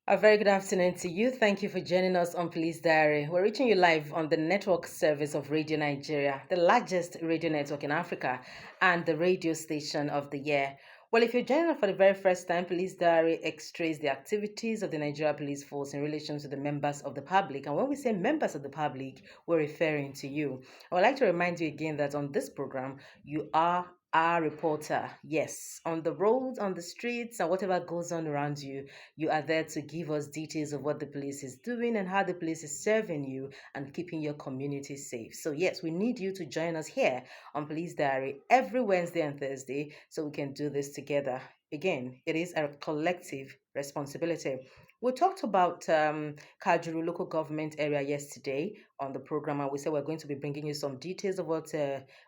A very good afternoon to you. Thank you for joining us on Police Diary. We're reaching you live on the network service of Radio Nigeria, the largest radio network in Africa and the radio station of the year. Well, if you're joining us for the very first time, Police Diary x-rays the activities of the Nigeria Police Force in relation to the members of the public. And when we say members of the public, we're referring to you. I would like to remind you again that on this program, you are our reporter. Yes, on the roads, on the streets, and whatever goes on around you, you are there to give us details of what the police is doing and how the police is serving you and keeping your community safe. So, yes, we need you to join us here on Police Diary every Wednesday and Thursday so we can do this together. Again, it is a collective responsibility. We talked about Kajuru local government area yesterday on the program, and we said we're going to be bringing you some details of what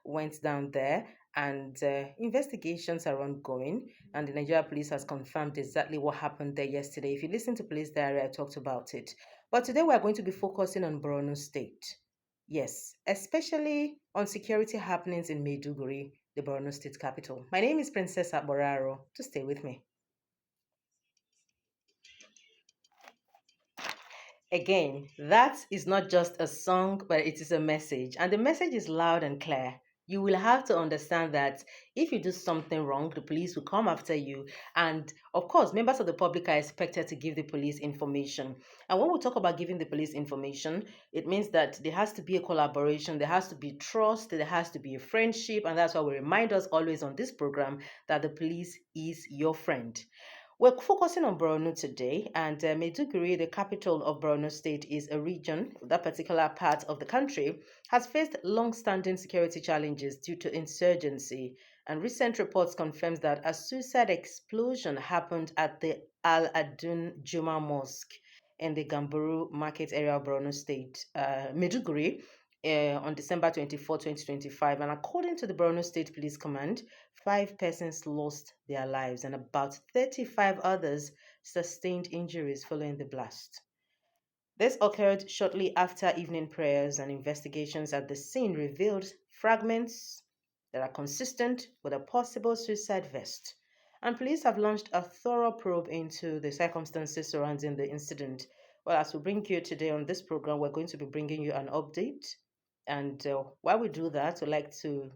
went down there. And investigations are ongoing, and the Nigeria police has confirmed exactly what happened there yesterday. If you listen to Police Diary, I talked about it. But today we are going to be focusing on Borno State. Yes, especially on security happenings in Maiduguri, the Borno State capital. My name is Princess Boraro. To stay with me. Again, that is not just a song, but it is a message. And the message is loud and clear. You will have to understand that if you do something wrong, the police will come after you. And of course, members of the public are expected to give the police information. And when we talk about giving the police information, it means that there has to be a collaboration, there has to be trust, there has to be a friendship. And that's why we remind us always on this program that the police is your friend. We're focusing on Borno today, and Maiduguri, the capital of Borno State, is a region. That particular part of the country has faced long-standing security challenges due to insurgency, and recent reports confirms that a suicide explosion happened at the Al-Adun Juma Mosque in the Gamburu market area of Borno State, Maiduguri, on December 24, 2025. And according to the Borno State Police Command, five persons lost their lives and about 35 others sustained injuries following the blast. This occurred shortly after evening prayers, and investigations at the scene revealed fragments that are consistent with a possible suicide vest. And police have launched a thorough probe into the circumstances surrounding the incident. Well, as we bring you today on this program, we're going to be bringing you an update. And while we do that, we'd like to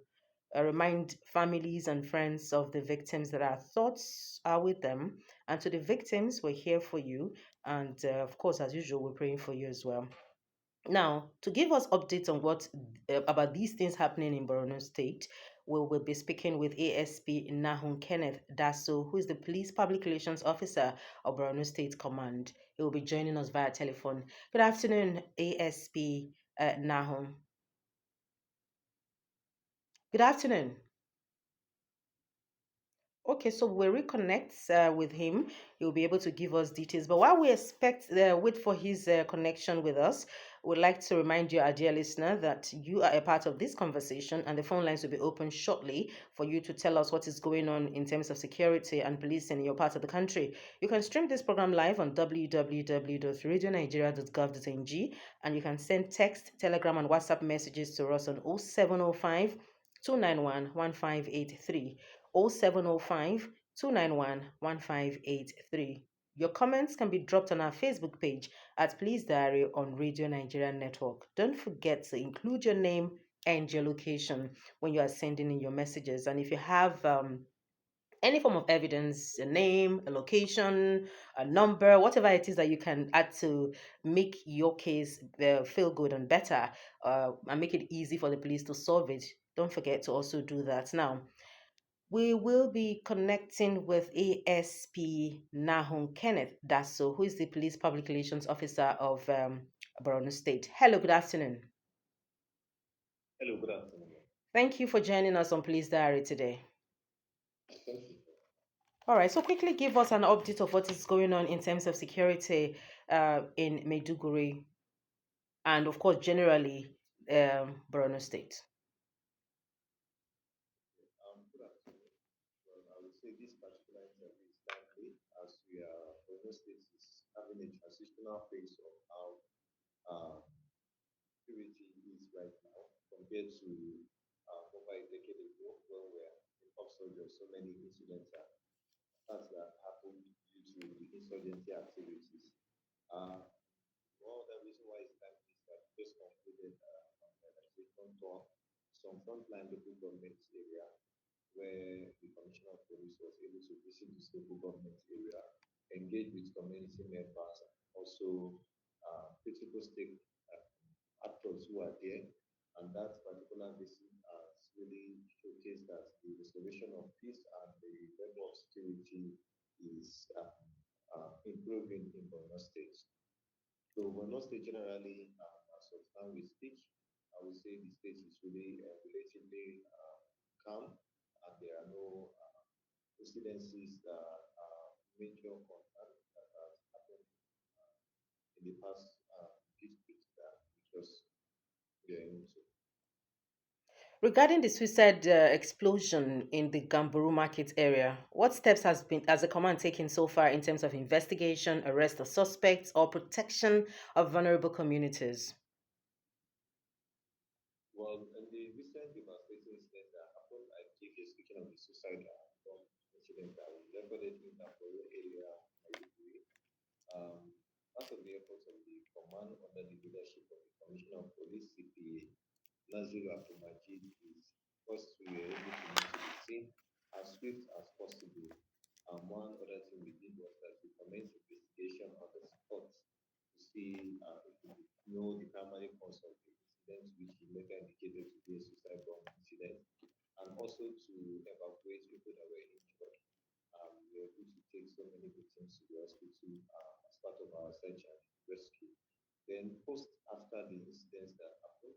remind families and friends of the victims that our thoughts are with them. And to the victims, we're here for you. And of course, as usual, we're praying for you as well. Now, to give us updates on what about these things happening in Borno State, we will be speaking with ASP Nahun Kenneth Dasso, who is the Police Public Relations Officer of Borno State Command. He will be joining us via telephone. Good afternoon, ASP Nahun. Good afternoon. Okay, so we'll reconnect with him. He'll be able to give us details. But while we expect wait for his connection with us, we'd like to remind you, our dear listener, that you are a part of this conversation, and the phone lines will be open shortly for you to tell us what is going on in terms of security and policing in your part of the country. You can stream this program live on www.radionigeria.gov.ng, and you can send text, telegram, and WhatsApp messages to us on 0705 291 1583. 0705 291 1583. Your comments can be dropped on our Facebook page at Please Diary on Radio Nigeria Network. Don't forget to include your name and your location when you are sending in your messages. And if you have any form of evidence, a name, a location, a number, whatever it is that you can add to make your case feel good and better and make it easy for the police to solve it, don't forget to also do that. Now, we will be connecting with ASP Nahun Kenneth Dasso, who is the Police Public Relations Officer of Borno State. Hello, good afternoon. Hello, good afternoon. Thank you for joining us on Police Diary today. Thank you. All right, so quickly give us an update of what is going on in terms of security in Maiduguri and, of course, generally Borno State. Good afternoon. Well, I would say this particular interview is timely as we are, Borno State is having a transitional phase of how uh, security is right now compared to over a decade ago when we were in Oxford, there were so many incidents that happened due to the insurgency activities. Uh, One of the reasons why it's time is that we just concluded mobilization tour some frontline local government area where the Commissioner of Police was able to visit this local government area, engage with community members, and also critical stake actors who are there. And that particular visit has really showcased that the restoration of peace and the level of security is improving in Borno State. So Borno State generally, as of time we speak, I would say the state is really relatively calm, and there are no incidences that are major concern that has happened in the past district that we just get into. Regarding the suicide explosion in the Gamburu market area, what steps has the command taken so far in terms of investigation, arrest of suspects, or protection of vulnerable communities? Well, in the recent devastating incident that happened, I think speaking of the suicide bomb incident that was recorded in the Borno area, Maiduguri, part of the efforts of the command under the leadership of the Commissioner of Police, CPA, Nazir Abdulmajid, is first we were able to move to the scene as swift as possible. One other thing we did was that we commenced investigation on the spot to see if we could know the primary cause of the incident, which he later indicated to be a suicide bomb incident, and also to evacuate people that were injured. We were able to take so many victims to the hospital as part of our search and rescue. Then, post after the incidents that happened,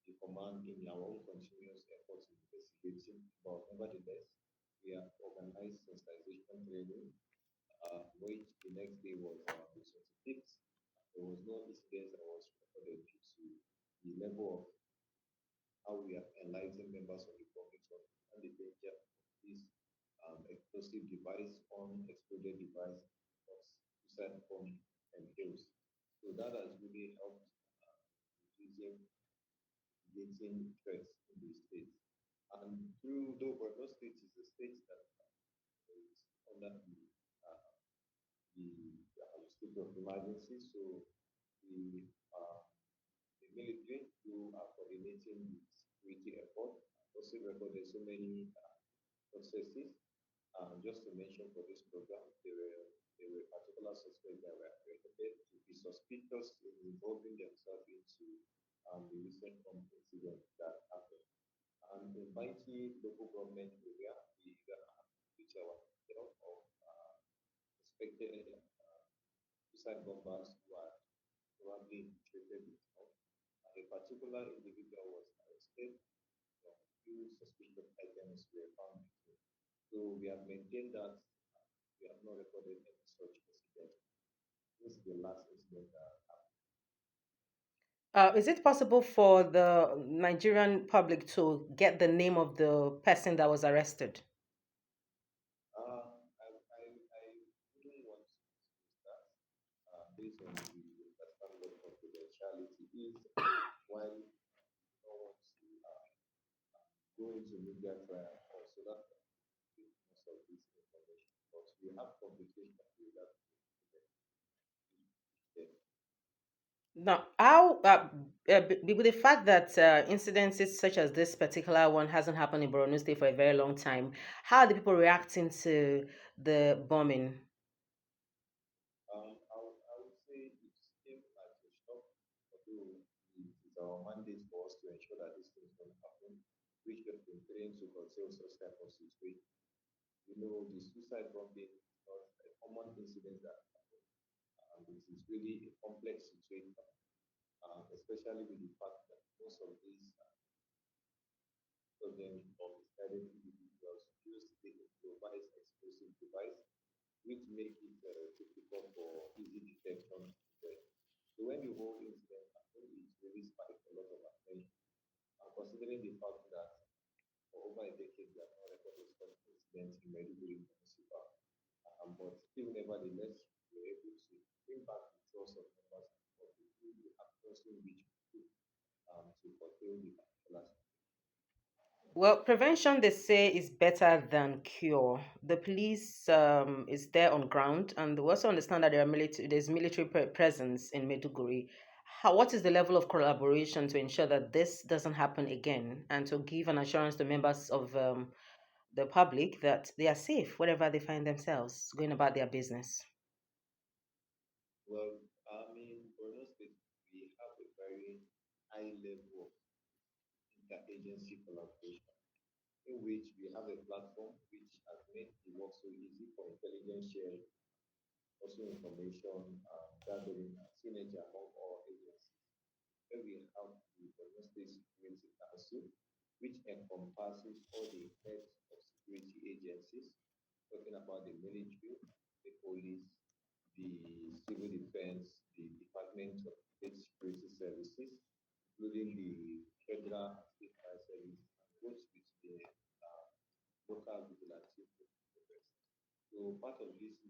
the command in our own continuous efforts in investigating, but nevertheless, we have organized sensitization training, which the next day was the 25th. There was no incident that was recorded due to the level of how we have enlightened members of the public to understand the danger of this explosive device, unexploded device, of suicide bomb entails. So that has really helped reducing mitigating threats in the state. And through though Borno State is a state that is under the state of emergency, so the uh, the military who are coordinating the security effort also recorded so many successes. Just to mention for this program, there were particular suspects that were apprehended to be suspicious in involving themselves into the recent bomb incident that happened. And in Banki local government area, we reached our help of suspected suicide bombers who are probably infiltrated with bomb. A particular individual was arrested. Few suspicious items were found with him. So we have maintained that we have not recorded any such incident. This is the last incident that happened. Is it possible for the Nigerian public to get the name of the person that was arrested? I wouldn't want to disclose that based on the understand what confidentiality is, while you don't want to go into media trial or so that most of this information. But we have complications with that. Now, how with the fact that incidences such as this particular one hasn't happened in Borno State for a very long time, how are the people reacting to the bombing? I would say it came as a shock, although it is our mandate for us to ensure that these things don't happen, which we have been trained to curtail such type of situation. You know, the suicide bombing is not a common incident that happens. It is really a complex situation, especially with the fact that most of these children of misguided individuals use the improvised explosive device, which make it difficult for easy detection. So when the whole incident happened, it really spiked a lot of attention. And considering the fact that for over a decade we have not recorded such incidents in Maiduguri Municipal, but still nevertheless we were able to bring back the trust of members of the through the actions in which we took to curtail the particular situation. Well, prevention, they say, is better than cure. The police is there on ground, and we also understand that there's military presence in Meduguri. What is the level of collaboration to ensure that this doesn't happen again, and to give an assurance to members of the public that they are safe wherever they find themselves going about their business? Well, I mean, Borno State, we have a very high level of interagency collaboration in which we have a platform which has made the work so easy for intelligence sharing, also information gathering and synergy among all agencies. Then we have the Borno State Security Council, which encompasses all the heads of security agencies, talking about the military, the police, the civil defense, the Department of State Security Services, including the federal and state fire service, and works with the local vigilante groups. So part of this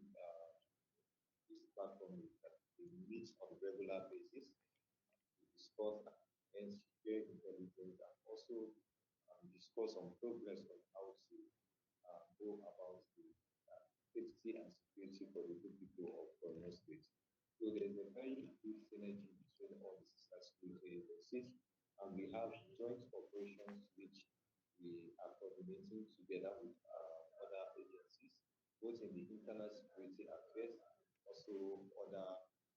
platform is that we meet on a regular basis to discuss and share intelligence and also discuss on progress on how to go about the safety and security for the good people of Borno State. So there's a very good synergy between all the sister security agencies, and we have joint operations which we are coordinating together with other agencies, both in the internal security affairs, also other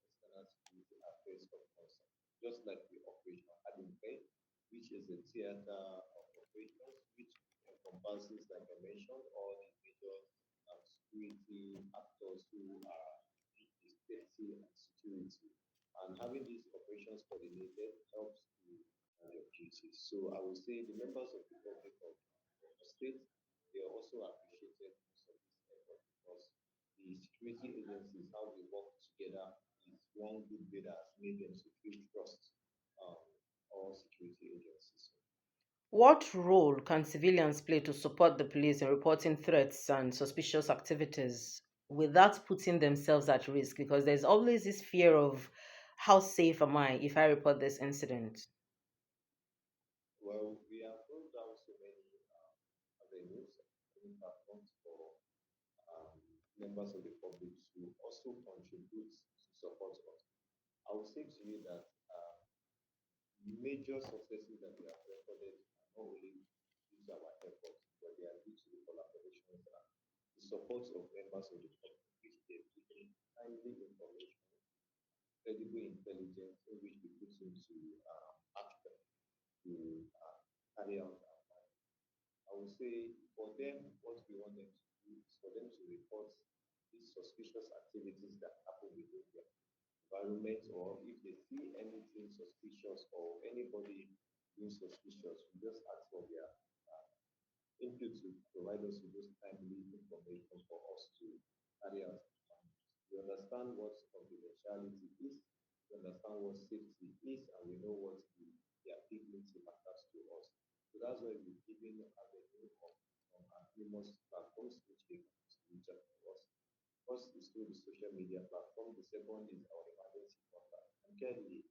external security affairs of concern. Just like the Operation Adinpay, which is a theater of operations, which encompasses, like I mentioned, all the major security actors who are in safety and security. And having these operations coordinated helps to their duties. So I would say the members of the public of the state, they are also appreciated most of this effort because the security agencies, how they work together, is one good way that has made them to feel trust um, all security agencies. What role can civilians play to support the police in reporting threats and suspicious activities without putting themselves at risk? Because there's always this fear of how safe am I if I report this incident? Well, we have rolled out so many avenues and platforms for um, members of the public to also contribute to support us. I would say to you that major successes that we have recorded are not only due to our efforts, but they are due to the collaboration and the support of members of the public, which they give timely information, credible intelligence, in which we put into action to carry out our plan. I would say for them, what we want them to do is for them to report these suspicious activities that happen within their environment, or if they see anything suspicious or anybody being suspicious, we just ask for their input to provide us with those timely information for us to carry out. We understand what confidentiality is, we understand what safety is, and we know what their dignity matters to us. So that's why we're giving avenue of anonymous platforms which they can reach out to us. First is through the social media platform. The second is our emergency contact. And thirdly,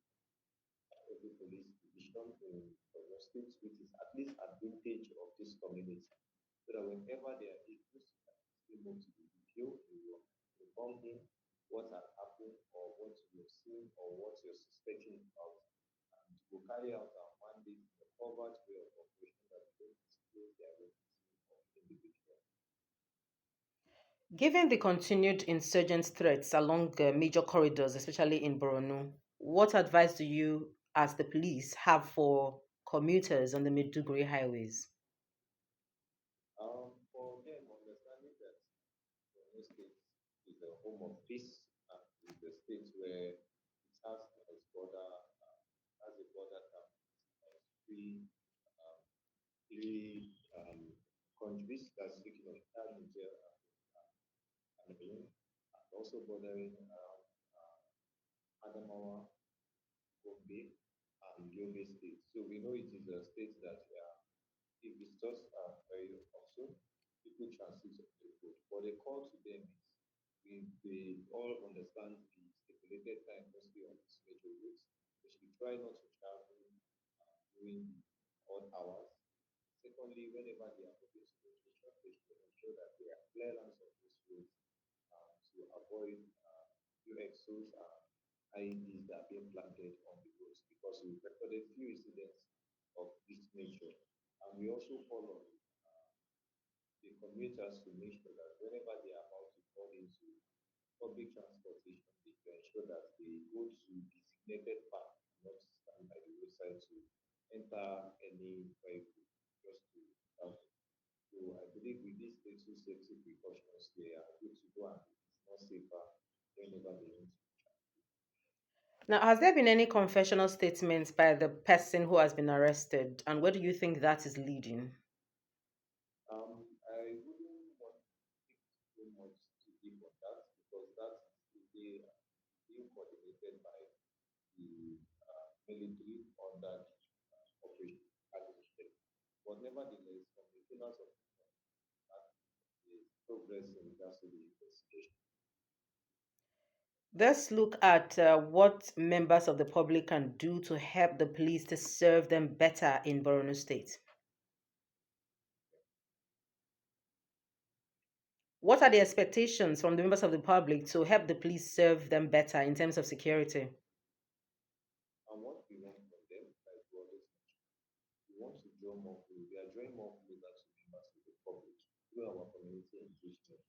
every police division in Borno State, which is at least advantage of this community. So that whenever there are issues, you can still move to the video, you will inform him what has happened or what you've seen or what you're suspecting about. And we'll carry out our mandate in a covert way of operation that will disclose the identity of individuals. Given the continued insurgent threats along major corridors, especially in Borno, what advice do you, as the police, have for commuters on the Maiduguri highways? For them, understanding that Borno State is the home of peace and is the state where it has its border, has a border cap three um, countries that's speaking of Chad, Niger, and Benin, and also bordering around Adamawa, Gombe, and Yobe State. So we know it is a state that if visitors are very often, people transit on the road. But the call to them is they all understand the stipulated time, mostly on these major roads. They should try not to travel during odd hours. secondly, whenever they are moving to the neutral place, to ensure that there are clearance of these roads to avoid UXOs and IEDs that are being planted on the roads because we've recorded few incidents of this nature. And we also call on the commuters to make sure that whenever they are about to fall into public transportation, they to ensure that they go to designated path, not stand by the roadside to enter any vehicle just to help. So I believe with these little safety precautions, they are good to go and it's more safer whenever they need to. Now, has there been any confessional statements by the person who has been arrested, and where do you think that is leading? I wouldn't want to take too much to give on that because that is really being coordinated by the military under the operation administration. But nevertheless, from the pillars of that is progress in regards to the investigation. Let's look at what members of the public can do to help the police to serve them better in Borno State. What are the expectations from the members of the public to help the police serve them better in terms of security? And what we want from them, like we always mention, we want to draw more close. We are drawing more closer to members of the public through our community engagement.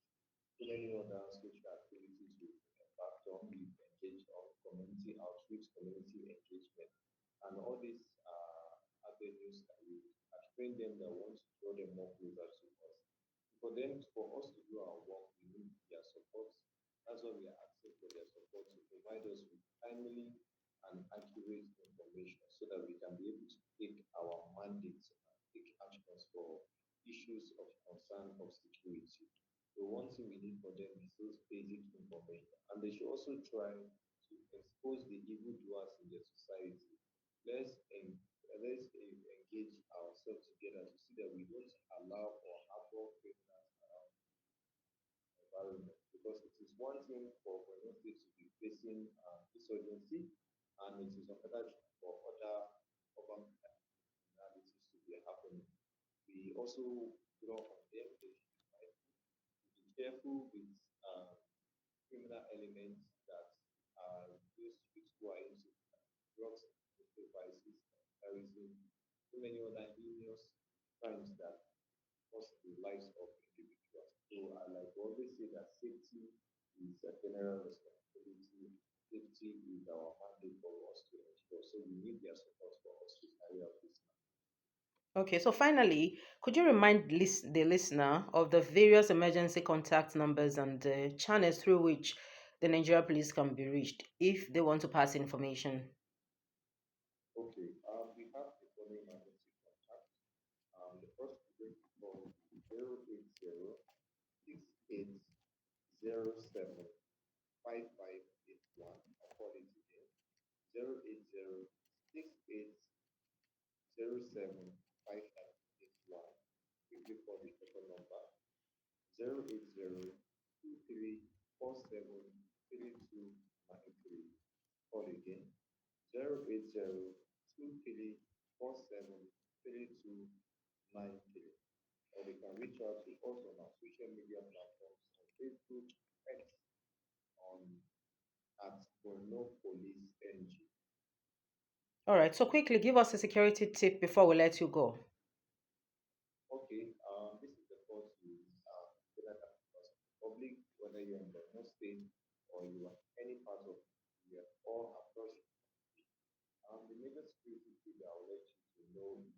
So many other social activities we've embarked on, we've engaged on community outreach, community engagement, and all these avenues that we have trained them that want to draw them more closer to us. For us to do our work, we need their support. That's why we are asking for their support to provide us with timely and accurate information so that we can be able to take our mandates and take actions for issues of concern of security. So one thing we need for them is those basic information, and they should also try to expose the evildoers in the society. Let's en- engage ourselves together to see that we don't allow or harbor criminals around the environment. Because it is one thing for Borno State to be facing insurgency, and it is another thing for other urban criminalities to be happening. We also draw on them. They should be careful with criminal elements that are those which go into drugs, devices, terrorism, so many other heinous crimes that cost the lives of individuals. So I like to always say that safety is a general responsibility. Safety is our mandate for us to ensure. So we need their support for us to carry out this. Okay, so finally, could you remind the listener of the various emergency contact numbers and channels through which the Nigeria police can be reached if they want to pass information? Okay, we have the following emergency contact. The first is going to call 08068075581. I'll call it again 08068075581. Quickly call the second number 08023473293. Call again 08023473293. Or they can reach out to us on our social media platforms on Facebook, X, on at Borno Police NG. All right, so quickly give us a security tip before we let you go. Okay, this is the call to Jonathan because public, whether you're in Borno State or you are any part of Nigeria or across the major security tip that I would let you to know is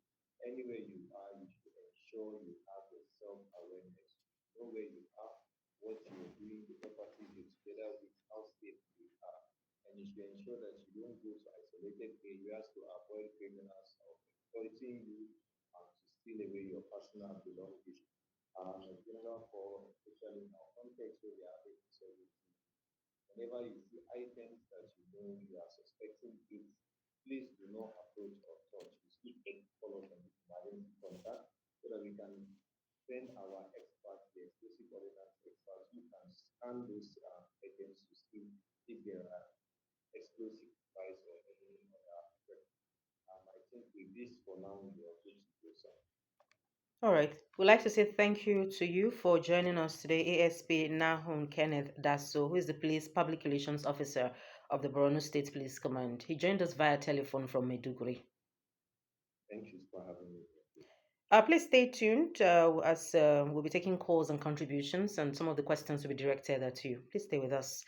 anywhere you are, you should ensure you have your self awareness. Know where you are, what you're doing, the properties you're together with, how safe you are. And you should ensure that you don't go to isolated areas to avoid criminals or exploiting you and to steal away your personal belongings. A general call, especially in our context where we are having service. Whenever you see items that you know you are suspecting it, please do not approach or touch. You still take follow from the emergency contact so that we can send our experts, the explosive ordnance experts, who can scan those items to see if there are explosive device or any other threat. I think with this for now, we are good to go, sir. All right. We'd like to say thank you to you for joining us today, ASP Nahun Kenneth Dasso, who is the Police Public Relations Officer of the Borno State Police Command. He joined us via telephone from Maiduguri. Thank you for having me. Please stay tuned as we'll be taking calls and contributions, and some of the questions will be directed at you. Please stay with us.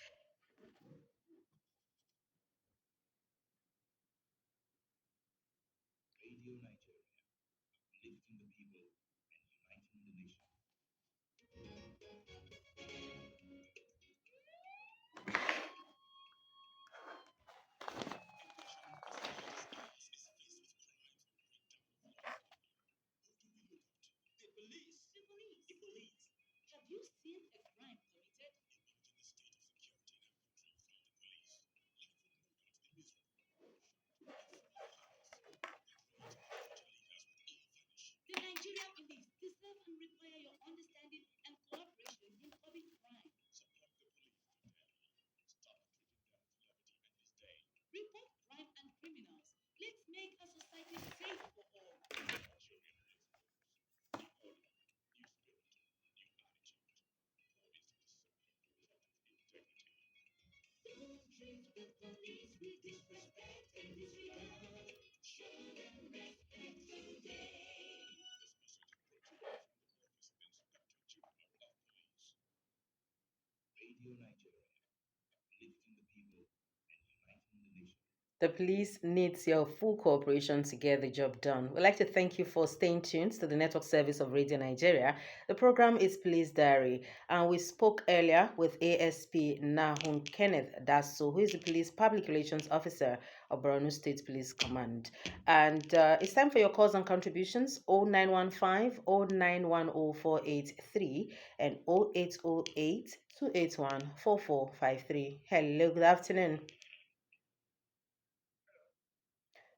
The police needs your full cooperation to get the job done. We'd like to thank you for staying tuned to the network service of Radio Nigeria. The program is Police Diary, and we spoke earlier with ASP Nahun Kenneth Dasso, who is the Police Public Relations Officer of Borno State Police Command. And it's time for your calls and contributions 0915 0910483 and 0808 281 4453. Hello, good afternoon.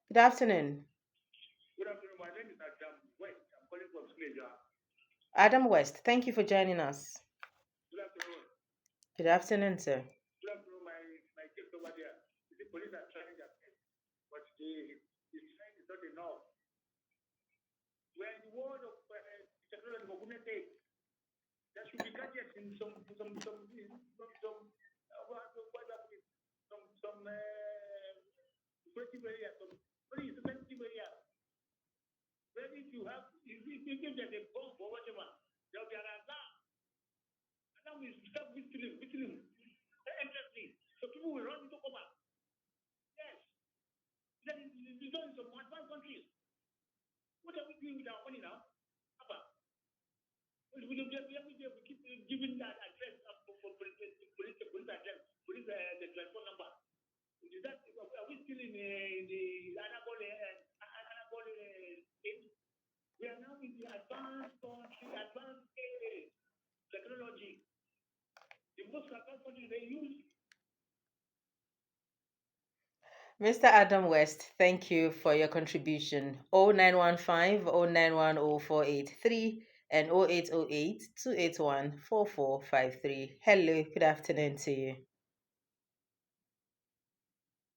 Good afternoon. Good afternoon. My name is Adam West. I'm calling from Sklaja. Adam West, thank you for joining us. Good afternoon. Good afternoon, sir. Good afternoon. My kids over there. The police are trying their best, but the strength is not enough. We're in the world of technology for goodness sake. There should be gadgets in some sensitive area, some very sensitive area. Where if you have, if there's a bomb or whatever, there'll be an alarm. Alarm will start whistling endlessly. So people will run into cover. Yes. Then it's done in some advanced countries. What are we doing with our money now? Papa, we keep giving that address for police address, the telephone number. Is that, are we still in the Anabole stage? We are now in the advanced country, advanced technology. The most advanced country they use. Mr. Adam West, thank you for your contribution. 0915 0910483 and 0808 281 4453. Hello, good afternoon to you.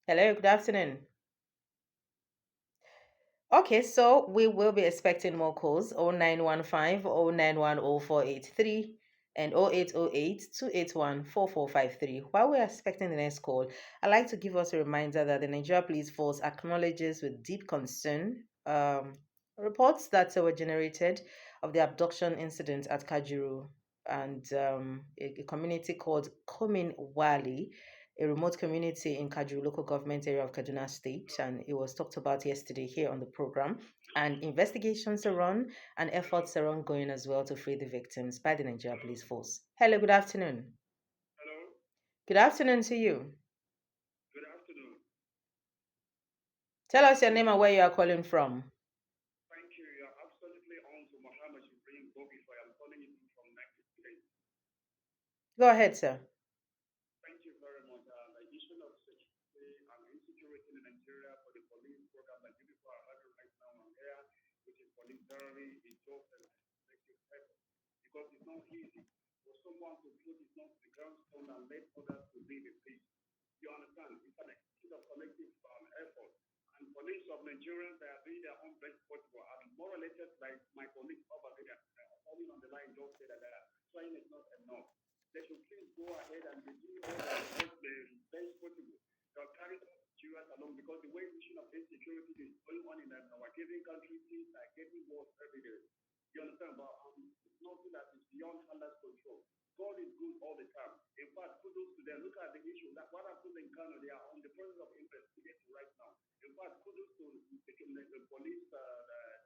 Hello, good afternoon. Okay, so we will be expecting more calls 0915 0910483 and 0808 281 4453. While we're expecting the next call, I'd like to give us a reminder that the Nigeria Police Force acknowledges with deep concern reports that were generated of the abduction incident at Kajuru and a community called Komin Wali, a remote community in Kajuru local government area of Kaduna State, and it was talked about yesterday here on the program. And investigations are on, and efforts are ongoing as well to free the victims by the Nigeria Police Force. Hello, good afternoon. Hello. Good afternoon to you. Good afternoon. Tell us your name and where you are calling from. Thank you. You're absolutely on to Muhammad Ibrahim Bobi. I'm calling you from United States. Go ahead, sir. Thank you very much. The issue of security and insecurity in Nigeria for the police program that you people are having right now on air, which is police diary, is just an effective effort because it's not easy for someone to put his nose to the groundstone and let others to be the police. You understand? It's an exercise of collective effort. And police of Nigerians, they are doing their own best possible. I'm more related like my colleague over things are getting worse every day. You understand? But it's nothing that is beyond Allah's control. God is good all the time. In fact, kudos to them. Look at the issue that what happened in Ghana. They are on the process of investigating right now. In fact, kudos to the police,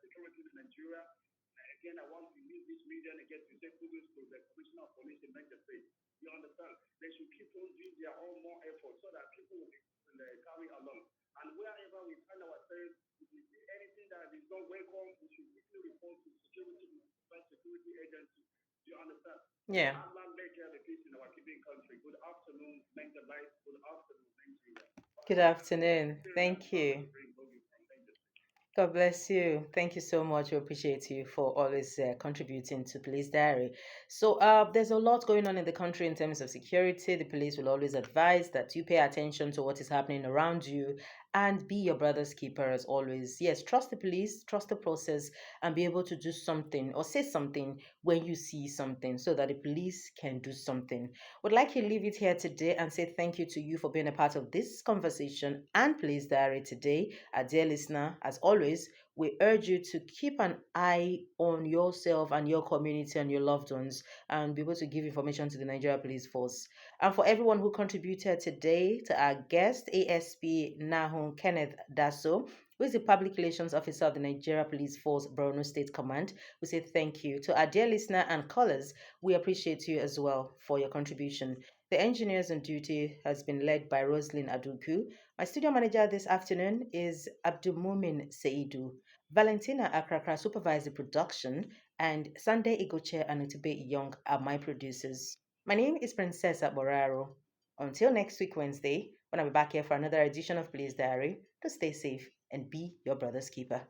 security in Nigeria. Again, I want to use this media again to say kudos to the Commissioner of Police in Niger State. You understand? They should keep on doing their own more effort so that people will carry along. And wherever we find ourselves, anything that is not welcome, we should quickly report to security agencies. Do you understand? May Yeah. Allah make the peace in our keeping country. Good afternoon, Niger Life. Good afternoon, Nigeria. Good afternoon. Thank you. God bless you. Thank you so much. We appreciate you for always contributing to Police Diary. So, there's a lot going on in the country in terms of security. The police will always advise that you pay attention to what is happening around you and be your brother's keeper as always. Yes, trust the police, trust the process, and be able to do something or say something when you see something so that the police can do something. Would like to leave it here today and say thank you to you for being a part of this conversation and Police Diary today. Our dear listener, as always, we urge you to keep an eye on yourself and your community and your loved ones and be able to give information to the Nigeria Police Force. And for everyone who contributed today, to our guest, ASP Nahun Kenneth Daso, who is the Public Relations Officer of the Nigeria Police Force Borno State Command, we say thank you. To our dear listener and callers, we appreciate you as well for your contribution. The engineers on duty has been led by Roslyn Aduku. My studio manager this afternoon is Abdulmumin Seidu. Valentina Akrakra supervised the production, and Sunday Igoche and Utube Young are my producers. My name is Princess Boraro. Until next week, Wednesday, when I'll be back here for another edition of Police Diary, to stay safe and be your brother's keeper.